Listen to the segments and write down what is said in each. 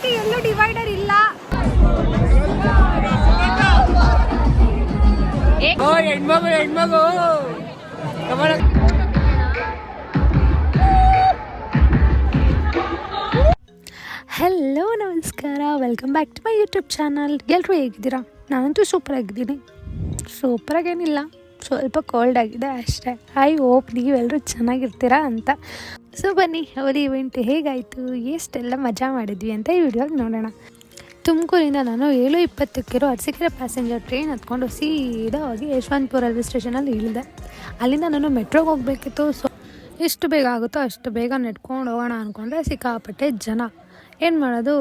ಸದ್ಯಕ್ಕೆ ಎಲ್ಲೂ ಡಿವೈಡರ್ ಇಲ್ಲ. ಹೆಣ್ಮಗು ಹಲೋ ನಮಸ್ಕಾರ, welcome back to my YouTube channel. ಎಲ್ಲರೂ ಹೇಗಿದ್ದೀರಾ? ನಾನಂತೂ ಸೂಪರಾಗಿದ್ದೀನಿ. ಸೂಪರಾಗೇನಿಲ್ಲ, ಸ್ವಲ್ಪ ಕೋಲ್ಡ್ ಆಗಿದೆ ಅಷ್ಟೇ. ಐ ಹೋಪ್ ನೀವೆಲ್ಲರೂ ಚೆನ್ನಾಗಿರ್ತೀರಾ ಅಂತ. ಸೊ ಬನ್ನಿ, ಹೋಲಿ ಇವೆಂಟ್ ಹೇಗಾಯಿತು, ಎಷ್ಟೆಲ್ಲ ಮಜಾ ಮಾಡಿದ್ವಿ ಅಂತ ಈ ವಿಡಿಯೋಗೆ ನೋಡೋಣ. ತುಮಕೂರಿಂದ ನಾನು 7:20 ಅರಸೀಕೆರೆ ಪ್ಯಾಸೆಂಜರ್ ಟ್ರೈನ್ ಹತ್ಕೊಂಡು ಸೀದಾ ಹೋಗಿ ಯಶವಂತಪುರ ರೈಲ್ವೆ ಸ್ಟೇಷನಲ್ಲಿ ಇಳಿದೆ. ಅಲ್ಲಿಂದ ನಾನು ಮೆಟ್ರೋಗೆ ಹೋಗಬೇಕಿತ್ತು. ಸೊ ಎಷ್ಟು ಬೇಗ ಆಗುತ್ತೋ ಅಷ್ಟು ಬೇಗ ನೆಡ್ಕೊಂಡು ಹೋಗೋಣ ಅಂದ್ಕೊಂಡ್ರೆ ಸಿಕ್ಕಾಪಟ್ಟೆ ಜನ. ಏನು ಮಾಡೋದು,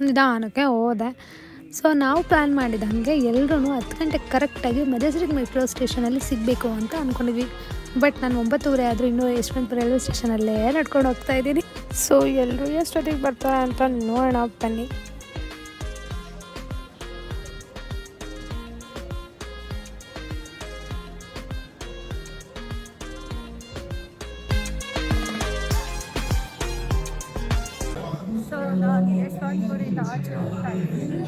ನಿಧಾನಕ್ಕೆ ಹೋದೆ. ಸೊ ನಾವು ಪ್ಲ್ಯಾನ್ ಮಾಡಿದಂಗೆ ಎಲ್ಲರೂ 10 ಗಂಟೆಗೆ ಕರೆಕ್ಟಾಗಿ ಮೆಜೆಸ್ಟಿಕ್ ಮೆಟ್ರೋ ಸ್ಟೇಷನಲ್ಲಿ ಸಿಗಬೇಕು ಅಂತ ಅಂದ್ಕೊಂಡಿದ್ವಿ. ಬಟ್ ನಾನು 9:30 ಆದರೂ ಇನ್ನೂ ಯಶವಂತಪುರ ರೈಲ್ವೆ ಸ್ಟೇಷನಲ್ಲೇ ನಡ್ಕೊಂಡು ಹೋಗ್ತಾಯಿದ್ದೀನಿ. ಸೊ ಎಲ್ಲರೂ ಎಷ್ಟೊತ್ತಿಗೆ ಬರ್ತಾರೆ ಅಂತ ನೋಡೋಣ ಬನ್ನಿ. ಸೊ ನಾನು ಯಶವಂತಪುರಿಂದ ಆಚೆ ಹೋಗ್ತಾ ಇದ್ದೀನಿ.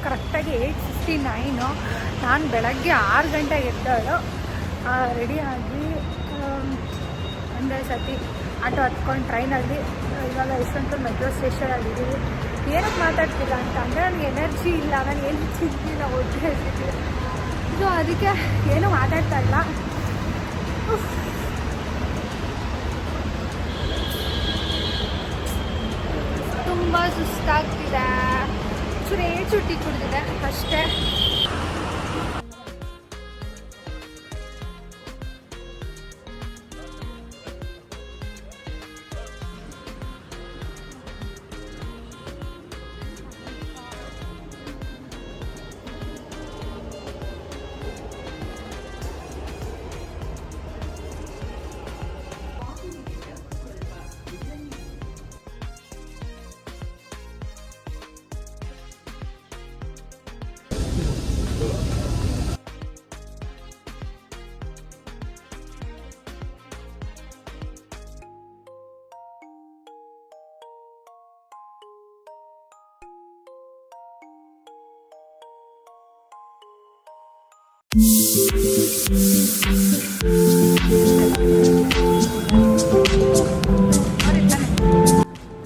ಕರೆಕ್ಟಾಗಿ 8:59. ನಾನು ಬೆಳಗ್ಗೆ 6 ಗಂಟೆಗೆ ಎದ್ದಳು. ರೆಡಿಯಾಗಿ ಒಂದೇ ಸತಿ ಆಟೋ ಹತ್ಕೊಂಡು ಟ್ರೈನಲ್ಲಿ ಇವಾಗ ಯಶವಂತಪುರ ಮೆಟ್ರೋ ಸ್ಟೇಷನಲ್ಲಿದ್ದೀವಿ. ಏನಕ್ಕೆ ಮಾತಾಡ್ತಿಲ್ಲ ಅಂತ ಅಂದರೆ ನನಗೆ ಎನರ್ಜಿ ಇಲ್ಲ, ನಾನು ಏನು ಚಿಂತಿಲ್ಲ, ಒಟ್ಟು ಹೇಳ್ತಿದ್ದೀನಿ. ಸೊ ಅದಕ್ಕೆ ಏನೂ ಮಾತಾಡ್ತಾ ಇಲ್ಲ. ತುಂಬ ಸುಸ್ತಾಗ್ತಿದೆ. ಚುಟ್ಟಿ ಕುಡಿದಿದೆ ಅಷ್ಟೇ.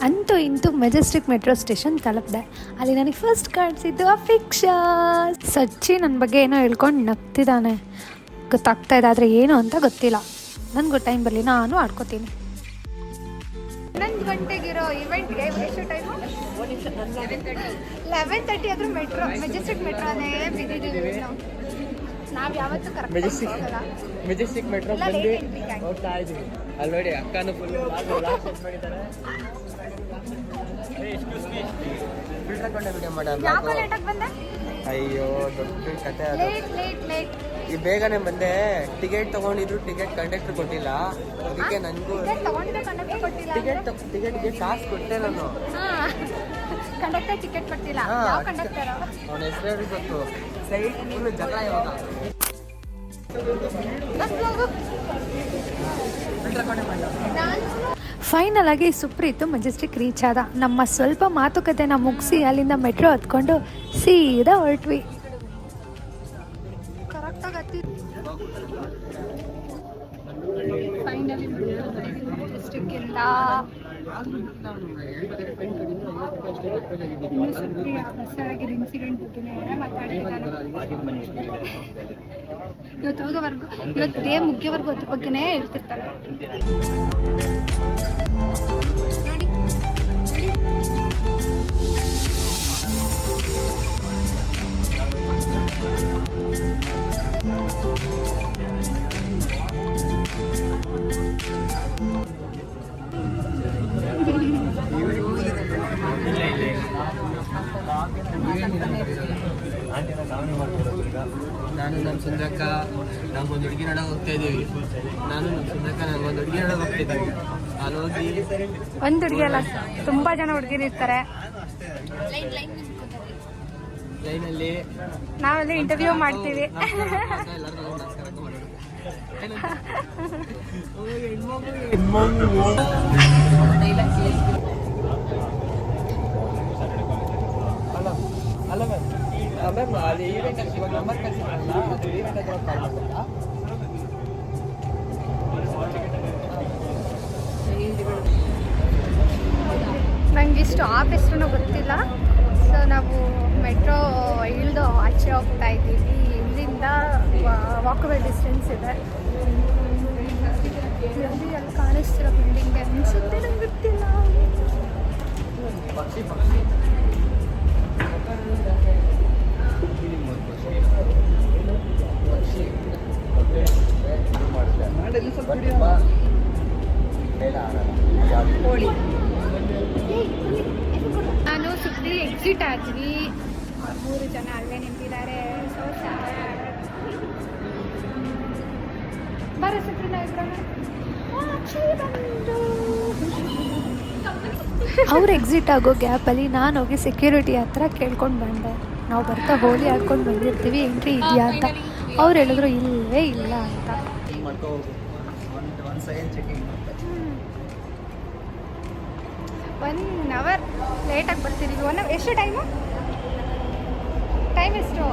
ಅಂತೂ ಇಂತೂ ಮೆಜೆಸ್ಟಿಕ್ ಮೆಟ್ರೋ ಸ್ಟೇಷನ್ ತಲುಪಿದೆ. ಅಲ್ಲಿ ನನಗೆ ಫಸ್ಟ್ ಕಾಣಿಸಿದ್ದು ಅಫಿಕ್ಷಾ. ಸಚ್ಚಿ ನನ್ನ ಬಗ್ಗೆ ಏನೋ ಹೇಳ್ಕೊಂಡು ನಗ್ತಿದ್ದಾನೆ, ಗೊತ್ತಾಗ್ತಾ ಇದೆ, ಆದರೆ ಏನು ಅಂತ ಗೊತ್ತಿಲ್ಲ. ನನಗೂ ಟೈಮ್ ಬರಲಿ, ನಾನು ಆಡ್ಕೋತೀನಿ. 11 ಗಂಟೆಗಿರೋ ಇವೆಂಟ್ಗೆ ಎಷ್ಟು ಟೈಮು? 11:30 ಆದರೂ ಮೆಜೆಸ್ಟಿಕ್ ಮೆಟ್ರೋನೇ ಬಿದ್ದಿದ್ದೀವಿ ನಾವು ಯಾವತ್ತೂ ಕರೆಕ್ಟ್ ಮೆಜೆಸ್ಟಿಕ್ ಮೆಟ್ರೋ ಬಂದು ಹೋಗ್ತಾ ಇದ್ದೀವಿ. ಅಲ್ಲಿ ನೋಡಿ ಅಕ್ಕನೂ ಫುಲ್ ಮಾಡಿದ್ದಾರೆ. ವಿಡಿಯೋ ಮಾಡೋಣ. ಅಯ್ಯೋ ದೊಡ್ಡ ಕತೆ ಅದು. ಈ ಬೇಗನೆ ಬಂದೆ. ಟಿಕೆಟ್ ತಗೊಂಡಿದ್ರು, ಟಿಕೆಟ್ ಕಂಡಕ್ಟರ್ ಕೊಟ್ಟಿಲ್ಲ. ಅದಕ್ಕೆ ನನಗೂ ಟಿಕೆಟ್ಗೆ ಕಾಸು ಕೊಟ್ಟೆ ನಾನು. ಕಂಡಕ್ಟರ್ ಟಿಕೆಟ್ ಕೊಟ್ಟಿಲ್ಲ. ಅವನ ಹೆಸರು ಗೊತ್ತು. ಸೈಡ್ ಫುಲ್ ಜಗಳ ಇವಾಗ. ಫೈನಲ್ ಆಗಿ ಸುಪ್ರೀತು ಮೆಜೆಸ್ಟಿಕ್ ರೀಚ್ ಆದ. ನಮ್ಮ ಸ್ವಲ್ಪ ಮಾತುಕತೆನ ಮುಗಿಸಿ ಅಲ್ಲಿಂದ ಮೆಟ್ರೋ ಹತ್ಕೊಂಡು ಸೀದಾ ಹೊರಟ್ವಿ. ಕರೆಕ್ಟಾಗಿ ಫೈನಲಿ ಮೆಜೆಸ್ಟಿಕ್ಕಿಂದ ಸುಪ್ರಿಯ ಬಸ್ಸಾಗಿರೋ ಇನ್ಸಿಡೆಂಟ್ ಬಗ್ಗೆ ಮಾತಾಡ್ತಿದ್ದಾರೆ. ಇವತ್ತು ಹೋಗೋವರೆಗೂ, ಇವತ್ತು ಡೇ ಮುಗಿಯೋವರೆಗೂ ಅದ್ರ ಬಗ್ಗೆನೇ ಹೇಳ್ತಿರ್ತಾರೆ. ನೋಡಿ ನಾನು ನಮ್ಮ ಸುಂದರಕ್ಕ ನಮ್ಗೊಂದು ಹುಡುಗಿ ನೋಡೋಕೆ ಹೋಗ್ತಾ ಇದ್ದೀವಿ. ನಾನು ನಮ್ಮ ಸುಂದರಕ್ಕ ನಂಗೊಂದು ಹುಡುಗಿ ನೋಡೋಕೆ ಹೋಗ್ತಾ ಇದ್ದೀವಿ. ಅಲ್ಲಿ ಹೋಗಿ ಒಂದು ಹುಡುಗಿ ಅಲ್ಲ, ತುಂಬ ಜನ ಹುಡುಗಿರು ಇರ್ತಾರೆ. ಲೈನಲ್ಲಿ ನಾವೆಲ್ಲ ಇಂಟರ್ವ್ಯೂ ಮಾಡ್ತೀವಿ. ಅಲ್ಲ ಮ್ಯಾಮ್ ಅದು ಈವೆಂಟ್ ಇವಾಗ ನಂಬರ್ ಕಳಿಸಿದ್ರಲ್ಲ, ಅದು ಈವೆಂಟ್ ಹತ್ರ ಕಾಲ್ ಮಾಡಬೇಕಾ? ನಂಗೆ ಇಷ್ಟು ಆಪ್ ಹೆಸರು ಗೊತ್ತಿಲ್ಲ. ಸೊ ನಾವು ಮೆಟ್ರೋ ಇಳಿದು ಆಚೆ ಹೋಗ್ತಾ ಇದ್ದೀವಿ. ಇಲ್ಲಿಂದ ವಾಕಬಲ್ ಡಿಸ್ಟೆನ್ಸ್ ಇದೆ. ಅಲ್ಲಿ ಕಾಣಿಸ್ತಿರೋ ಬಿಲ್ಡಿಂಗ್ ಅನಿಸುತ್ತೆ, ನಂಗೆ ಗೊತ್ತಿಲ್ಲ. ನಾನು ಸುದ್ದಿ ಎಕ್ಸಿಟ್ ಆದ್ವಿ. 3 ಜನ ಅಲ್ಲೇ ನಿಂತಿದ್ದಾರೆ. ಬರ ಸುಪ್ರೀನ ಅವ್ರು ಎಕ್ಸಿಟ್ ಆಗೋ ಗ್ಯಾಪಲ್ಲಿ ನಾನು ಹೋಗಿ ಸೆಕ್ಯೂರಿಟಿ ಹತ್ರ ಕೇಳ್ಕೊಂಡು ಬಂದೆ. ನಾವು ಬರ್ತಾ ಹೋಲಿ ಆಡ್ಕೊಂಡು ಬಂದಿರ್ತೀವಿ, ಎಂಟ್ರಿ ಇದೆಯಾ ಅಂತ. ಅವ್ರು ಹೇಳಿದ್ರು ಇಲ್ಲವೇ ಇಲ್ಲ ಅಂತ. 1 ಅವರ್ ಲೇಟಾಗಿ ಬರ್ತಿದ್ದೀವಿ. 1 ಅವರ್ ಎಷ್ಟು ಟೈಮು? ಟೈಮ್ ಎಷ್ಟು?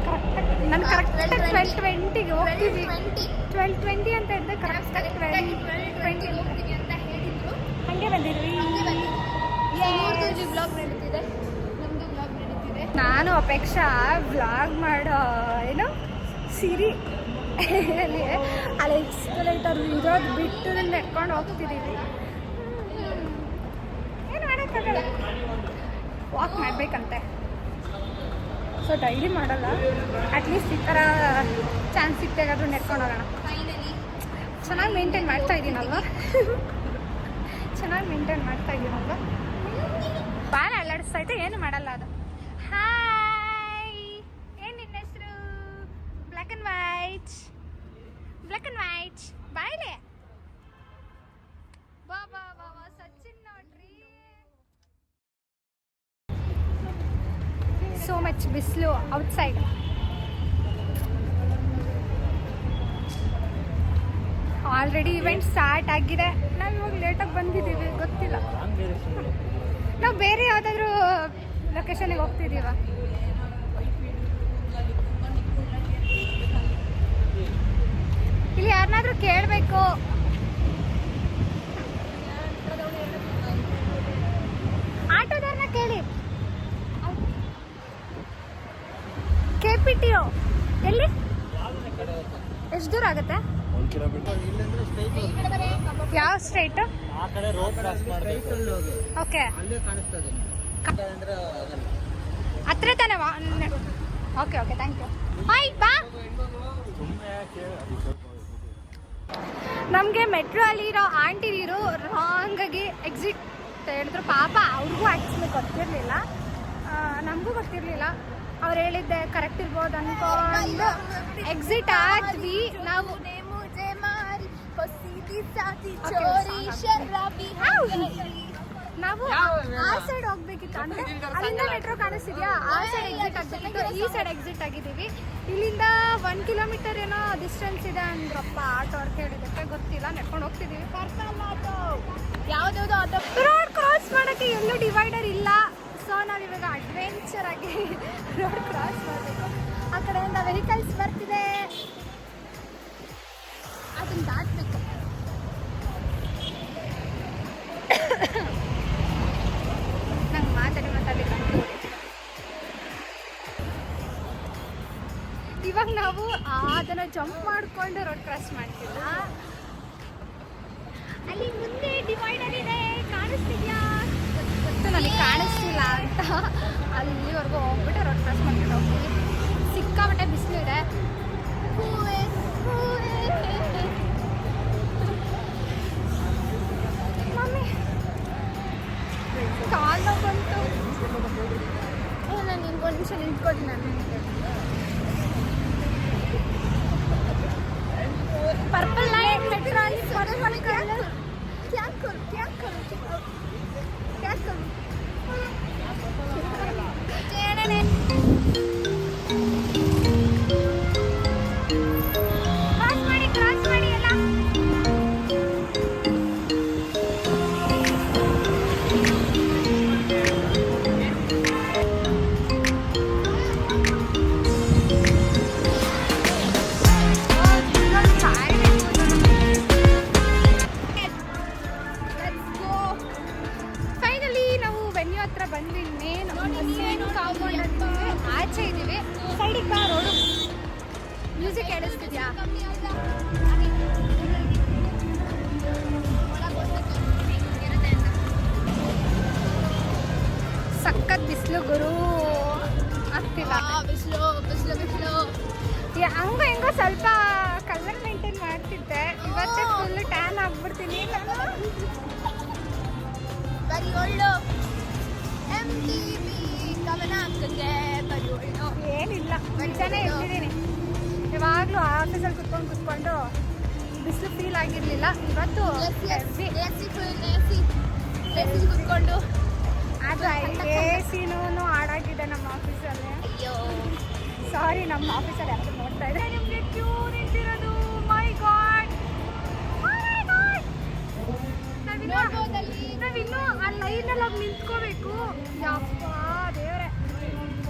ಕರೆಕ್ಟಾಗಿ ನಾನು ಕರೆಕ್ಟಾಗಿ 12:20ಗೆ ಹೋಗ್ತೀವಿ. 12:20 ಅಂತ ಇದ್ದೆ. ಕರೆಕ್ಟಾಗಿ 12:20 ಹಾಗೆ ಬಂದಿದ್ವಿ. ನಾನು ಅಪೇಕ್ಷಾ ವ್ಲಾಗ್ ಮಾಡೋ ಏನು ಸಿರಿ ಅಲ್ಲಿ ಎಕ್ಸ್ಕಲೇಟರ್ ಇರೋದು ಬಿಟ್ಟು ನೆಟ್ಕೊಂಡು ಹೋಗ್ತಿದ್ದೀವಿ. ಏನು ಮಾಡೋಕ್ಕಾಗಲ್ಲ, ವಾಕ್ ಮಾಡಬೇಕಂತೆ. ಸೊ ಡೈಲಿ ಮಾಡಲ್ಲ, ಅಟ್ಲೀಸ್ಟ್ ಈ ಥರ ಚಾನ್ಸ್ ಸಿಕ್ತಾಗಾದ್ರೂ ನೆಟ್ಕೊಂಡು ಹೋಗೋಣ. ಚೆನ್ನಾಗಿ ಮೇಂಟೈನ್ ಮಾಡ್ತಾ ಇದ್ದೀನಲ್ವ ಚೆನ್ನಾಗಿ ಮೇಂಟೈನ್ ಮಾಡ್ತಾ ಇದ್ದೀನಲ್ವ. ಬಾಳ ಅಲ್ಲಾಡಿಸ್ತಾ ಇದ್ದೆ, ಏನು ಮಾಡಲ್ಲ ಅದು. ಹಾಯ್, ಏನು ನಿನ್ನ ಹೆಸರು? ಬ್ಲ್ಯಾಕ್ ಆ್ಯಂಡ್ ವೈಟ್ ಬಾಯ್ಲೆ. ಬಾ ಬಾ ಬಾ ಬಾ ಸಚಿನ್ ನೋಡ್ರಿ. ಸೋ ಮಚ್ ಬಿಸಿಲು ಔಟ್ಸೈಡ್. ಆಲ್ರೆಡಿ ಇವೆಂಟ್ ಸ್ಟಾರ್ಟ್ ಆಗಿದೆ. ನಾವು ಇವಾಗ ಲೇಟಾಗಿ ಬಂದಿದ್ದೀವಿ, ಗೊತ್ತಿಲ್ಲ. ನಾವು ಬೇರೆ ಯಾವುದಾದ್ರೂ ಲೊಕೇಶನಿಗೆ ಹೋಗ್ತಿದ್ದೀವ? ಇಲ್ಲಿ ಯಾರನ್ನಾದ್ರೂ ಕೇಳಬೇಕು. ಆಟೋದವ್ರನ್ನ ಕೇಳಿ. KPTO ಎಲ್ಲಿ? ಎಷ್ಟು ದೂರ ಆಗುತ್ತೆ? ಯಾವ ಸ್ಟ್ರೈಟ್? ಓಕೆ, ಹತ್ರ ತಾನೆ. Okay okay, thank you. Hi, ಬಾ. ನಮಗೆ ಮೆಟ್ರೋ ಅಲ್ಲಿರೋ ಆಂಟಿರು ರಾಂಗಾಗಿ ಎಕ್ಸಿಟ್ ಹೇಳಿದ್ರು. ಪಾಪ ಅವ್ರಿಗೂ ಆ್ಯಕ್ಚುಲಿ ಗೊತ್ತಿರಲಿಲ್ಲ, ನಮಗೂ ಗೊತ್ತಿರಲಿಲ್ಲ. ಅವ್ರು ಹೇಳಿದ್ದೆ ಕರೆಕ್ಟ್ ಇರ್ಬೋದು ಅನ್ಕೊಂಡು ಎಕ್ಸಿಟ್ ಆದ್ವಿ ನಾವು. ನಾವು ಆ ಸೈಡ್ ಹೋಗ್ಬೇಕಿತ್ತು, ಅಂದ್ರೆ ಅಲ್ಲಿಂದ ಮೆಟ್ರೋ ಕಾಣಿಸ್ತಿದ್ಯಾ, ಆ ಸೈಡ್ ಎಕ್ಸಿಟ್ ಆಗ್ಬೇಕಿತ್ತು. ಈ ಸೈಡ್ ಎಕ್ಸಿಟ್ ಆಗಿದ್ದೀವಿ. ಇಲ್ಲಿಂದ 1 ಕಿಲೋಮೀಟರ್ ಏನೋ ಡಿಸ್ಟೆನ್ಸ್ ಇದೆ ಅಂದ್ರಪ್ಪ. ಆಟೋ ಅವ್ರು ಕೇಳಿದಕ್ಕೆ ಗೊತ್ತಿಲ್ಲ, ನೆಟ್ಕೊಂಡು ಹೋಗ್ತಿದ್ದೀವಿ. ಯಾವ್ದಾವ್ದು ಆಟೋ. ರೋಡ್ ಕ್ರಾಸ್ ಮಾಡೋಕ್ಕೆ ಎಲ್ಲೂ ಡಿವೈಡರ್ ಇಲ್ಲ. ಸೊ ನಾವಿವಾಗ ಅಡ್ವೆಂಚರ್ ಆಗಿ ರೋಡ್ ಕ್ರಾಸ್ ಮಾಡಬೇಕು. ಆ ಕಡೆಯಿಂದ ವೆಹಿಕಲ್ಸ್ ಬರ್ತಿದೆ, ಅದನ್ನ ದಾಟಬೇಕು. ನಂಗೆ ಮಾತಾಡಿ ಇವಾಗ ನಾವು ಅದನ್ನು ಜಂಪ್ ಮಾಡಿಕೊಂಡು ರೋಡ್ ಕ್ರಾಸ್ ಮಾಡ್ತಿಲ್ಲ. ಅಲ್ಲಿ ಮುಂದೆ ಡಿವೈಡರ್ ಇದೆ, ಕಾಣಿಸ್ತಿದ್ಯಾ? ಗೊತ್ತು ನನಗೆ ಕಾಣಿಸ್ತಿಲ್ಲ ಅಂತ. ಅಲ್ಲಿವರೆಗೂ ಹೋಗ್ಬಿಟ್ಟು ರೋಡ್ ಕ್ರಾಸ್ ಮಾಡ್ಬಿಟ್ಟು ಹೋಗ್ತೀವಿ. ಸಿಕ್ಕಾಪಟ್ಟೆ ಬಿಸಿಲು ಇದೆ. ಮಮ್ಮಿ ಕಾಲ ಬಂತು. ನಾನು ನಿಮ್ಗೆ ಒಂದು ನಿಮಿಷ ಇಟ್ಕೊತೀನಿ ನಾನು. Purple light petrol purple colour क्या करूं क्या करूं क्या करूं क्रॉस ಮಾಡಿ ಎಲ್ಲ ಹತ್ರ ಬಂದ್ವಿ. ಇನ್ನೇನು ಕಾಂಪೌಂಡ್ ಆಚೆ ಇದೀವಿ. ಸೈಡಿಗೆ ಬಾ, ರೋಡು ಮ್ಯೂಸಿಕ್ ಕೇಳಿಸ್ತಿದ್ಯಾ? ಸಖತ್ ಬಿಸಿಲು ಗುರು, ಆಗ್ತಿಲ್ಲ ಬಿಸಿಲು ಬಿಸಿಲು ಬಿಸಿಲು. ಹಂಗ ಹೆಂಗೋ ಸ್ವಲ್ಪ ಕಲರ್ ಮೇಂಟೈನ್ ಮಾಡ್ತಿದ್ದೆ, ಇವತ್ತೇ ಫುಲ್ ಟ್ಯಾನ್ ಆಗ್ಬಿಡ್ತೀನಿ ನಾನು. ಏನಿಲ್ಲ, ನಿಜಾನೇ ಇರ್ತಿದ್ದೀನಿ. ಯಾವಾಗಲೂ ಆಫೀಸಲ್ಲಿ ಕುತ್ಕೊಂಡು ಬಿಸಿಲು ಫೀಲ್ ಆಗಿರಲಿಲ್ಲ. ಇವತ್ತು ಕುತ್ಕೊಂಡು ಅದು ಎ ಸಿನೂ ಹಾಡಾಗಿದೆ ನಮ್ಮ ಆಫೀಸಲ್ಲಿ. ಸಾರಿ, ನಮ್ಮ ಆಫೀಸಲ್ಲಿ ಯಾರು ನೋಡ್ತಾ ಇದ್ದಾರೆ. ನಿಮಗೆ ಕ್ಯೂ ನಿಂತಿರೋದು. ಮೈ ಗಾಡ್, ನಾವಿನ್ನೂ ಆ ಲೈನಲ್ಲಿ ಹೋಗಿ ನಿಂತ್ಕೋಬೇಕು. ಯಪ್ಪ ದೇವ್ರೆ.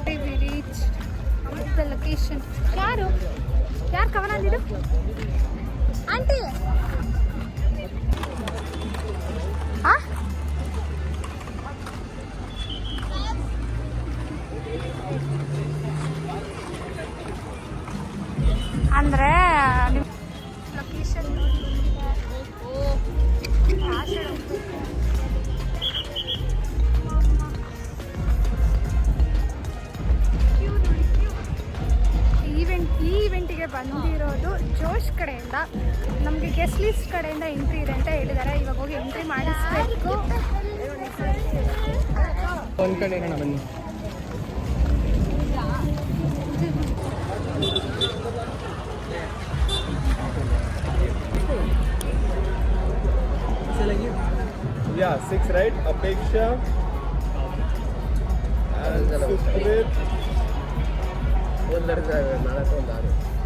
V reach the location. ಯಾರು ಕವನ ಅಂದಿದ್ದು? ಆಂಟಿ ಅಂದರೆ ನಿಮ್ಮ ಲೊಕೇಶನ್ ಈ ಇವೆಂಟಿಗೆ ಬಂದಿರೋದು ಜೋಶ್ ಕಡೆಯಿಂದ. ನಮಗೆ ಗೆಸ್ಟ್ ಲಿಸ್ಟ್ ಕಡೆಯಿಂದ ಎಂಟ್ರಿ ಇದೆ ಅಂತ ಹೇಳಿದ್ದಾರೆ. ಇವಾಗ ಹೋಗಿ ಎಂಟ್ರಿ ಮಾಡಿಸ್ಬೇಕು. ಒಂದು ಕಡೆ ಇರೋಣ ಬನ್ನಿ. Yeah, 6 right? Apeksha and Sukrit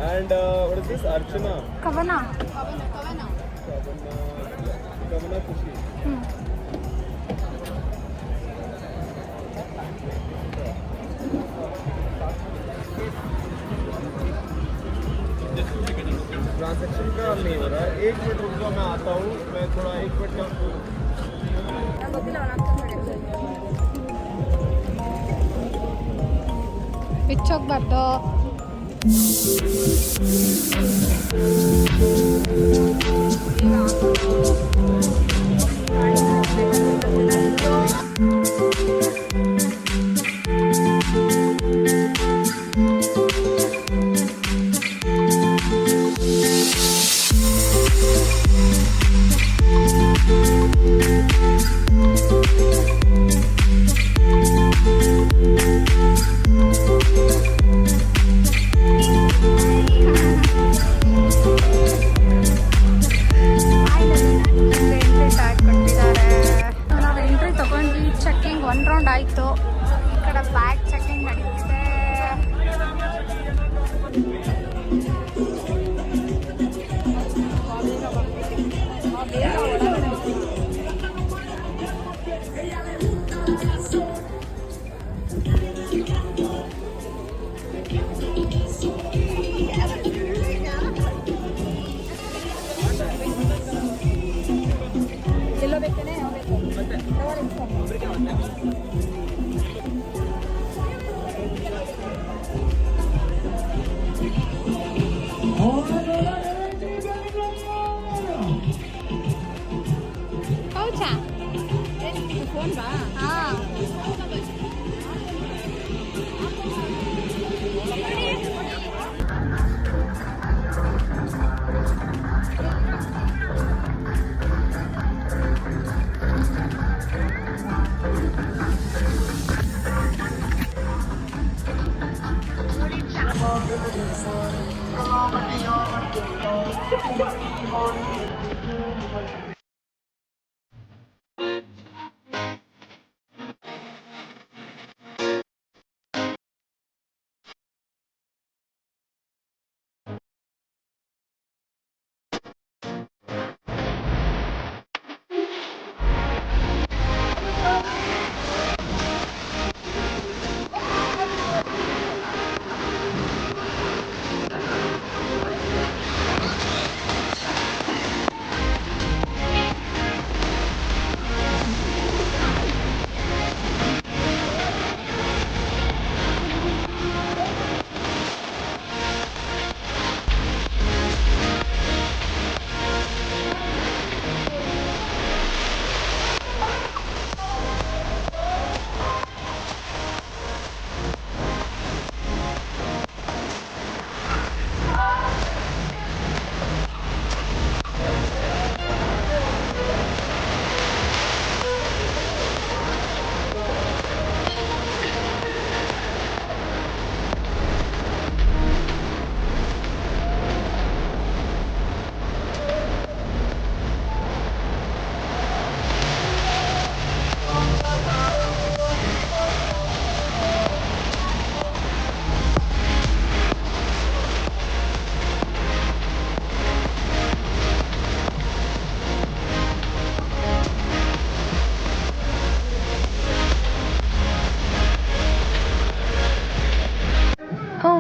and what is this? Archana. Kavana Kushi. Transaction का नहीं हो रहा है. 1 मिनट रुक जाओ, मैं आता हूँ. मैं थोड़ा 1 मिनट का ಬಿಚ್ಚೋಗ್ಬಾರ್ದು. ಎಂಟ್ರಿ ತಗೊಂಡ್ವಿ. ಚೆಕ್ಕಿಂಗ್ 1 ರೌಂಡ್ ಆಯಿತು. ಓ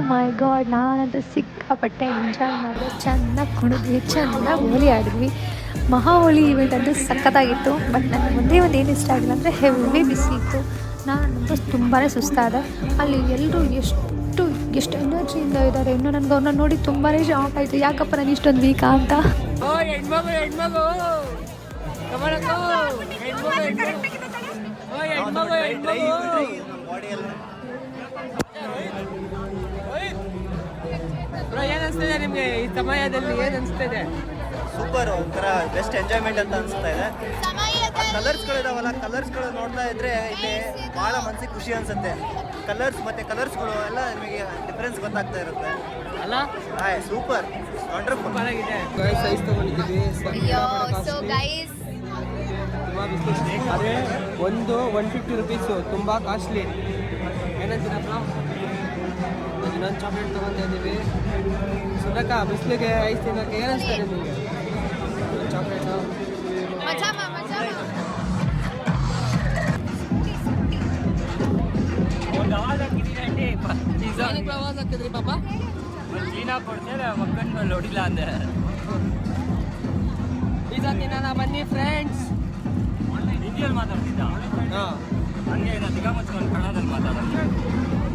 ಮೈ ಗಾಡ್, ನಾನಂತೂ ಸಿಕ್ಕಾಪಟ್ಟೆ ಎಂಜಾಯ್ ಮಾಡಿದೆ. ಚೆನ್ನಾಗಿ ಕುಣಿದ್ವಿ, ಚೆನ್ನಾಗಿ ಹೋಳಿ ಆಡಿದ್ವಿ. ಮಹಾ ಹೋಳಿ ಈವೆಂಟ್ ಅಂತೂ ಸಖತ್ತಾಗಿತ್ತು. ಬಟ್ ನನಗೆ ಒಂದೇ ಒಂದು ಏನು ಇಷ್ಟ ಆಗಿಲ್ಲ ಅಂದರೆ ಹೆವಿ ಬಿಸಿ ಇತ್ತು. ನಾನಂತೂ ತುಂಬಾ ಸುಸ್ತಾದೆ. ಅಲ್ಲಿ ಎಲ್ಲರೂ ಎಷ್ಟು ಎನರ್ಜಿಯಿಂದ ಇದ್ದಾರೆ. ಇನ್ನೂ ನನಗೆ ಅವ್ರನ್ನ ನೋಡಿ ತುಂಬಾ ಶಾಕ್ ಆಯಿತು. ಯಾಕಪ್ಪ ನಾನು ಇಷ್ಟೊಂದು ವೀಕಾ ಅಂತ. ಏನ್ ಅನ್ಸ್ತಿದೆ ನಿಮ್ಗೆ ಈ ಸಮಯದಲ್ಲಿ? ಏನ್ ಅನ್ಸ್ತಿದೆ? ಸೂಪರ್, ಒಂಥರ ಬೆಸ್ಟ್ ಎಂಜಾಯ್ಮೆಂಟ್ ಅಂತ ಅನಿಸ್ತಾ ಇದೆ. ಕಲರ್ಸ್ಗಳಿದಾವಲ್ಲ, ಕಲರ್ಸ್ಗಳು ನೋಡ್ತಾ ಇದ್ರೆ ಇಲ್ಲಿ ಭಾಳ ಮನಸ್ಸಿಗೆ ಖುಷಿ ಅನ್ಸುತ್ತೆ. ಕಲರ್ಸ್ ಮತ್ತೆ ಕಲರ್ಸ್ಗಳು ಎಲ್ಲ ನಿಮಗೆ ಡಿಫ್ರೆನ್ಸ್ ಗೊತ್ತಾಗ್ತಾ ಇರುತ್ತೆ ಅಲ್ಲ? ಹಾಯ್, ಸೂಪರ್, ವಂಡರ್ಫುಲ್ ಆಗಿದೆ. ಸೈಜ್ ತಗೊಂಡಿದ್ದೀವಿ. ತುಂಬ ಬಿಸ್ನೆಸ್ ಅದೇ ಒಂದು 150 ರುಪೀಸು, ತುಂಬ ಕಾಸ್ಟ್ಲಿ. ಏನಂತೀರಪ್ಪ? ಇನ್ನೊಂದು ಚಾಕ್ಲೇಟ್ ತೊಗೊಂತಾ ಇದ್ದೀವಿ. ಸುನಕ ಬಿಸಿಲಿಗೆ ಐಸ್ ತಿನ್ನೋಕ್ಕೆ ಏನು ಅನಿಸ್ತಾರೆ ನಿಮಗೆ? ಚಾಕ್ಲೇಟು ಪ್ರವಾಸ ಆಗ್ತಿದ್ರಿ ಪಾಪ? ಚೀನಾ ಕೊಡ್ತೇವೆ ಮಕ್ಕಳನ್ನ ನೋಡಿಲ್ಲ ಅಂದೆ. ಪಿಜ್ಜಾ ತಿನ್ನೋಣ ಬನ್ನಿ ಫ್ರೆಂಡ್ಸ್. ಹಿಂದಿಯಲ್ಲಿ ಮಾತಾಡ್ತಿದ್ದ ಹಾಂ, ಹಂಗೆ ದಿಗ ಮುಚ್ಕೊಂಡು ಕನ್ನಡದಲ್ಲಿ ಮಾತಾಡೋದು.